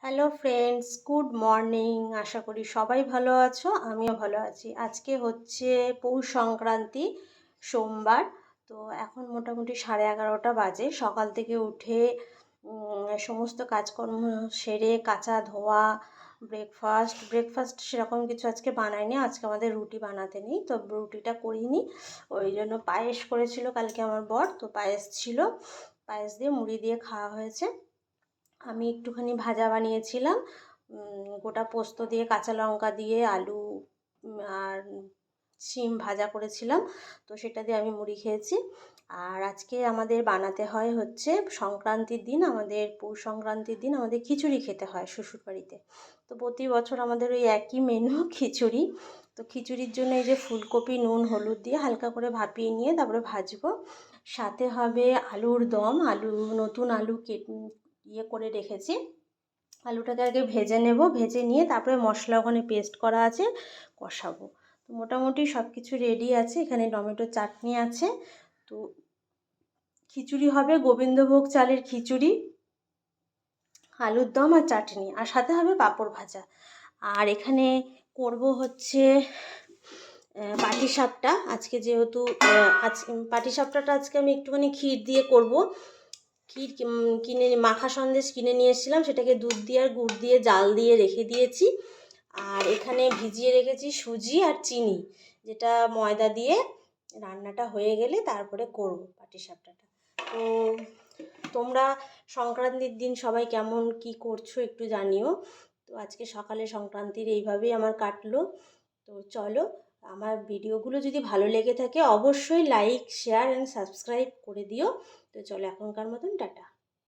Hello friends, good morning. আশা করি সবাই ভালো আছো, আমিও ভালো আছি। আজকে হচ্ছে পৌষ সংক্রান্তি, সোমবার। তো এখন মোটামুটি 11:30 বাজে। সকাল থেকে উঠে সমস্ত কাজকর্ম সেরে কাচা ধোয়া, ব্রেকফাস্ট সেরকম কিছু আজকে বানাইনি। আজকে আমাদের রুটি বানাতে নেই, তো রুটিটা করিনি। ওই জন্য পায়েস করেছিল কালকে আমার বর, তো পায়েস ছিল, পায়েস দিয়ে মুড়ি দিয়ে খাওয়া হয়েছে। আমি একটুখানি ভাজা বানিয়েছিলাম, গোটা পোস্ত দিয়ে কাঁচা লঙ্কা দিয়ে আলু আর শিম ভাজা করেছিলাম, তো সেটা দিয়ে আমি মুড়ি খেয়েছি। আর আজকে আমাদের বানাতে হয় হচ্ছে সংক্রান্তির দিন, আমাদের পৌষ সংক্রান্তির দিন আমাদের খিচুড়ি খেতে হয় শ্বশুরবাড়িতে। তো প্রতি বছর আমাদের ওই একই মেনু, খিচুড়ি। তো খিচুড়ির জন্য এই যে ফুলকপি নুন হলুদ দিয়ে হালকা করে ভাপিয়ে নিয়ে তারপরে ভাজবো। সাথে হবে আলুর দম, নতুন আলু করে রেখেছি। আলুটাকে আগে ভেজে নেব, ভেজে নিয়ে তারপরে মশলা ওখানে পেস্ট করা আছে, কষাবো। তো মোটামুটি সব কিছু রেডি আছে। এখানে টমেটো চাটনি আছে। তো খিচুড়ি হবে গোবিন্দভোগ চালের খিচুড়ি, আলুর দম আর চাটনি, আর সাথে হবে পাঁপড় ভাজা। আর এখানে করব হচ্ছে পাটিসাপটা। আজকে যেহেতু পাটিসাপটাটা আজকে আমি একটুখানি ক্ষীর দিয়ে করব। ক্ষীর কিনে মাখা সন্দেশ কিনে নিয়ে এসেছিলাম, সেটাকে দুধ দিয়ে আর গুড় দিয়ে জাল দিয়ে রেখে দিয়েছি। আর এখানে ভিজিয়ে রেখেছি সুজি আর চিনি, যেটা ময়দা দিয়ে রান্নাটা হয়ে গেলে তারপরে করব পাটিসাপটাটা। তো তোমরা সংক্রান্তির দিন সবাই কেমন কি করছো একটু জানিও। তো আজকে সকালে সংক্রান্তির এইভাবেই আমার কাটলো। তো চলো, আমার ভিডিওগুলো যদি ভালো লেগে থাকে অবশ্যই লাইক শেয়ার অ্যান্ড সাবস্ক্রাইব করে দিও। তো চলো, এখনকার মতন টাটা।